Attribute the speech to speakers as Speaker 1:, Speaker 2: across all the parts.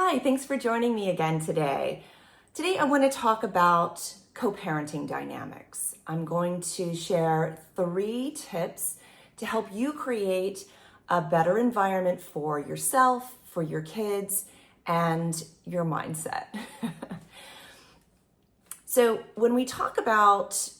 Speaker 1: Hi, thanks for joining me again today. Today I want to talk about co-parenting dynamics. I'm going to share 3 tips to help you create a better environment for yourself, for your kids, and your mindset. So when we talk about,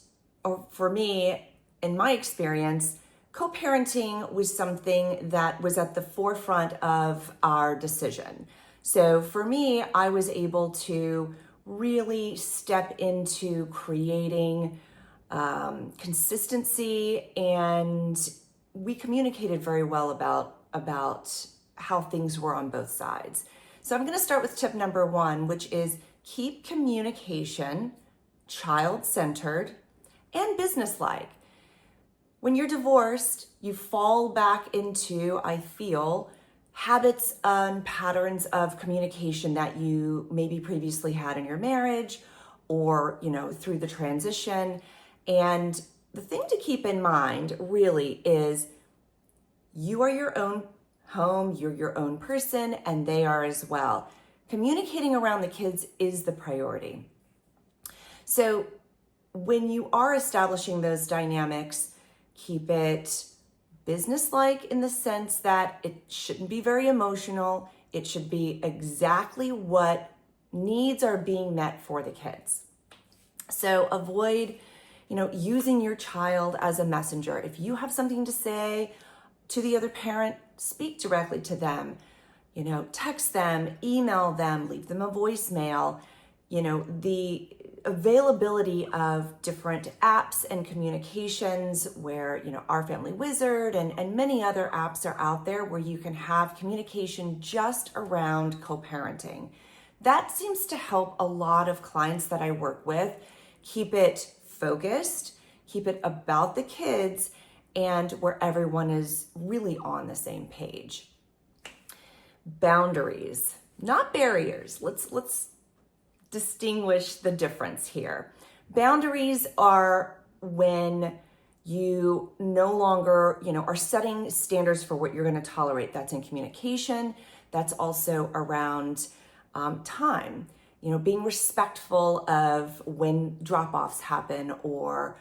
Speaker 1: or for me, in my experience, co-parenting was something that was at the forefront of our decision. So for me, I was able to really step into creating consistency, and we communicated very well about how things were on both sides. So I'm going to start with tip number 1, which is keep communication child-centered and business-like. When you're divorced, you fall back into, I feel, habits and patterns of communication that you maybe previously had in your marriage or, through the transition. And the thing to keep in mind really is you are your own home, you're your own person, and they are as well. Communicating around the kids is the priority. So when you are establishing those dynamics, keep it business-like in the sense that it shouldn't be very emotional. It should be exactly what needs are being met for the kids. So avoid, using your child as a messenger. If you have something to say to the other parent, speak directly to them. Text them, email them, leave them a voicemail. The availability of different apps and communications where, Our Family Wizard and many other apps are out there where you can have communication just around co-parenting. That seems to help a lot of clients that I work with keep it focused, keep it about the kids, and where everyone is really on the same page. Boundaries, not barriers. Let's distinguish the difference here. Boundaries are when you no longer, are setting standards for what you're going to tolerate. That's in communication. That's also around time, being respectful of when drop-offs happen or,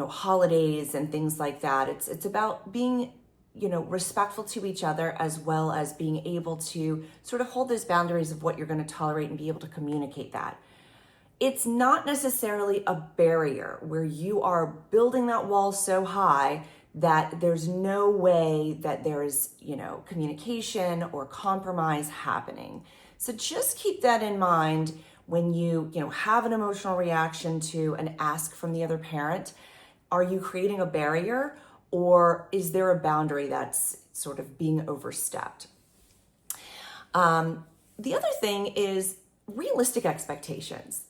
Speaker 1: holidays and things like that. It's about being respectful to each other, as well as being able to sort of hold those boundaries of what you're going to tolerate and be able to communicate that. It's not necessarily a barrier where you are building that wall so high that there's no way that there is, communication or compromise happening. So just keep that in mind when you have an emotional reaction to an ask from the other parent. Are you creating a barrier? Or is there a boundary that's sort of being overstepped? The other thing is realistic expectations.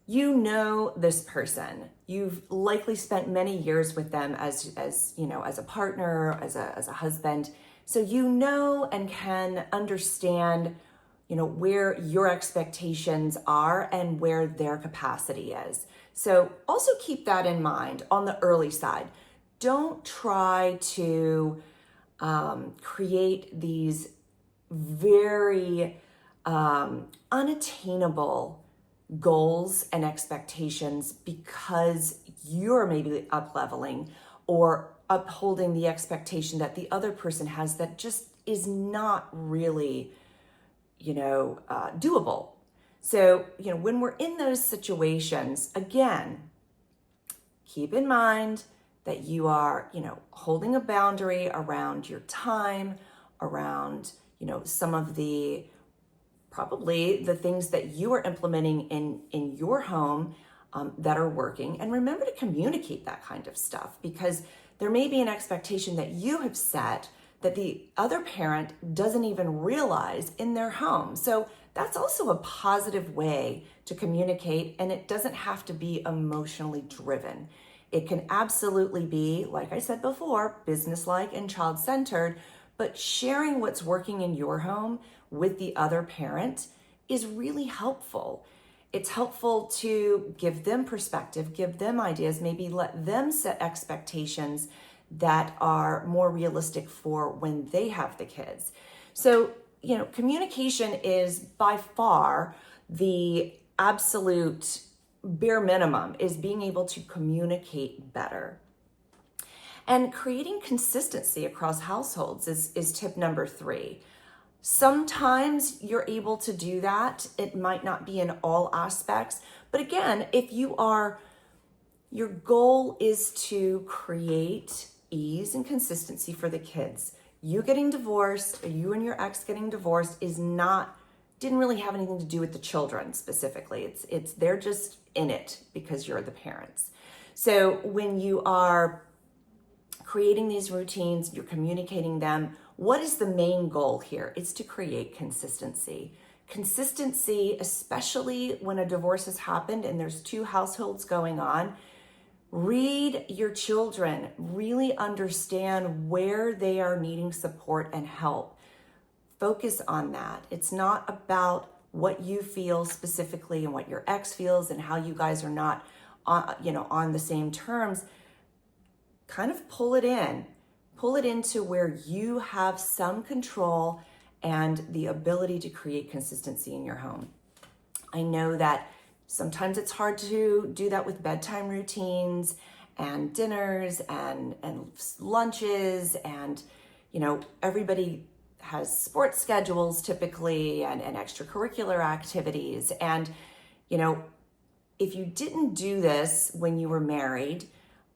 Speaker 1: You know this person. You've likely spent many years with them as a partner, as a husband. So you know and can understand, where your expectations are and where their capacity is. So also keep that in mind on the early side. Don't try to create these very unattainable goals and expectations because you're maybe up-leveling or upholding the expectation that the other person has that just is not really, doable. So, when we're in those situations, again, keep in mind that you are, holding a boundary around your time, around, some of probably the things that you are implementing in your home that are working. And remember to communicate that kind of stuff, because there may be an expectation that you have set that the other parent doesn't even realize in their home. So that's also a positive way to communicate, and it doesn't have to be emotionally driven. It can absolutely be, like I said before, business-like and child-centered, but sharing what's working in your home with the other parent is really helpful. It's helpful to give them perspective, give them ideas, maybe let them set expectations that are more realistic for when they have the kids. So communication is by far the absolute bare minimum, is being able to communicate better. And creating consistency across households is tip number 3. Sometimes you're able to do that. It might not be in all aspects, but again, if your goal is to create ease and consistency for the kids. You getting divorced, you and your ex getting divorced didn't really have anything to do with the children specifically. It's they're just in it because you're the parents. So when you are creating these routines, you're communicating them, what is the main goal here? It's to create consistency. Consistency, especially when a divorce has happened and there's 2 households going on. Read your children, really understand where they are needing support and help. Focus on that. It's not about what you feel specifically and what your ex feels and how you guys are not on the same terms. Kind of pull it into where you have some control and the ability to create consistency in your home. I know that sometimes it's hard to do that with bedtime routines and dinners and lunches, and everybody has sports schedules typically and extracurricular activities. And if you didn't do this when you were married,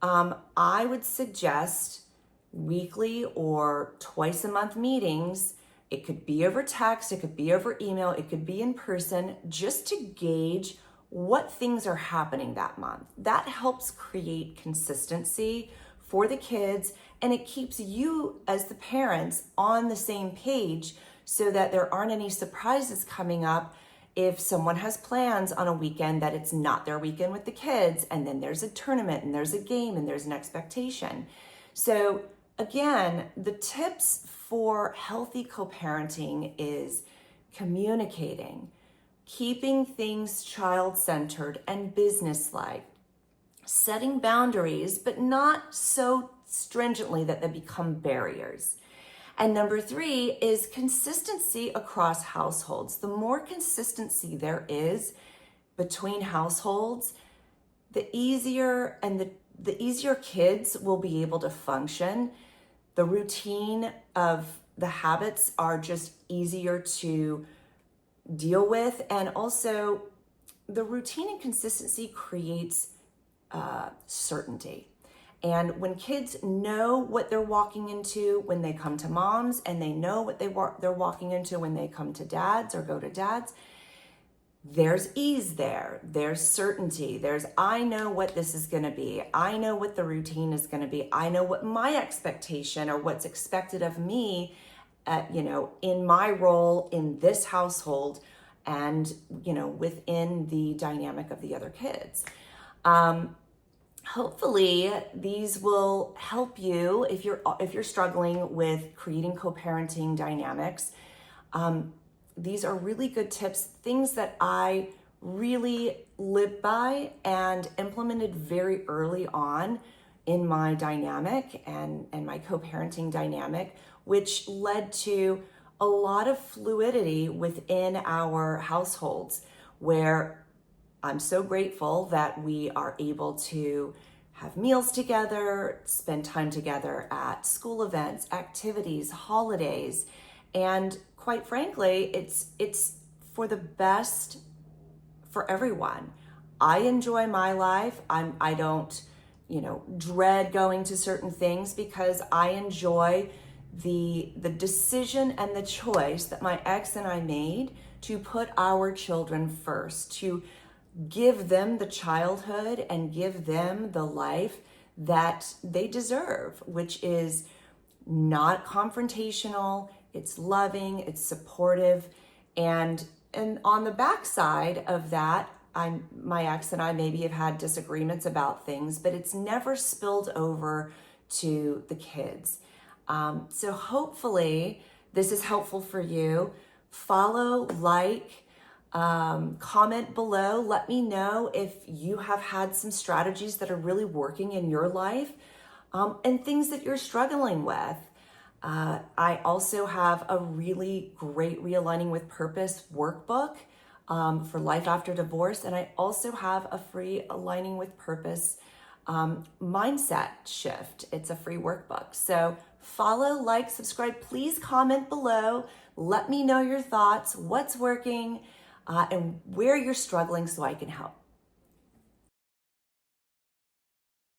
Speaker 1: I would suggest weekly or twice a month meetings. It could be over text, it could be over email, it could be in person, just to gauge what things are happening that month. That helps create consistency for the kids, and it keeps you as the parents on the same page so that there aren't any surprises coming up if someone has plans on a weekend that it's not their weekend with the kids, and then there's a tournament and there's a game and there's an expectation. So again, the tips for healthy co-parenting is communicating, keeping things child-centered and business-like, setting boundaries, but not so stringently that they become barriers. And number 3 is consistency across households. The more consistency there is between households, the easier the easier kids will be able to function. The routine of the habits are just easier to deal with. And also the routine and consistency creates certainty. And when kids know what they're walking into when they come to moms, and they know what they're walking into when they come to dads or go to dads, there's ease there. There's certainty. I know what this is going to be. I know what the routine is going to be. I know what my expectation or what's expected of me, in my role in this household and, within the dynamic of the other kids. Hopefully these will help you if you're struggling with creating co-parenting dynamics. These are really good tips, things that I really lived by and implemented very early on in my dynamic and my co-parenting dynamic, which led to a lot of fluidity within our households, where I'm so grateful that we are able to have meals together, spend time together at school events, activities, holidays, and quite frankly, it's for the best for everyone. I enjoy my life. I don't, dread going to certain things because I enjoy the decision and the choice that my ex and I made to put our children first, to give them the childhood and give them the life that they deserve, which is not confrontational, it's loving, it's supportive. And on the backside of that, my ex and I maybe have had disagreements about things, but it's never spilled over to the kids. So hopefully this is helpful for you. Follow, comment below. Let me know if you have had some strategies that are really working in your life, and things that you're struggling with. I also have a really great Realigning with Purpose workbook for life after divorce. And I also have a free Aligning with Purpose mindset shift. It's a free workbook. So follow, like, subscribe. Please comment below. Let me know your thoughts, what's working, and where you're struggling so I can help.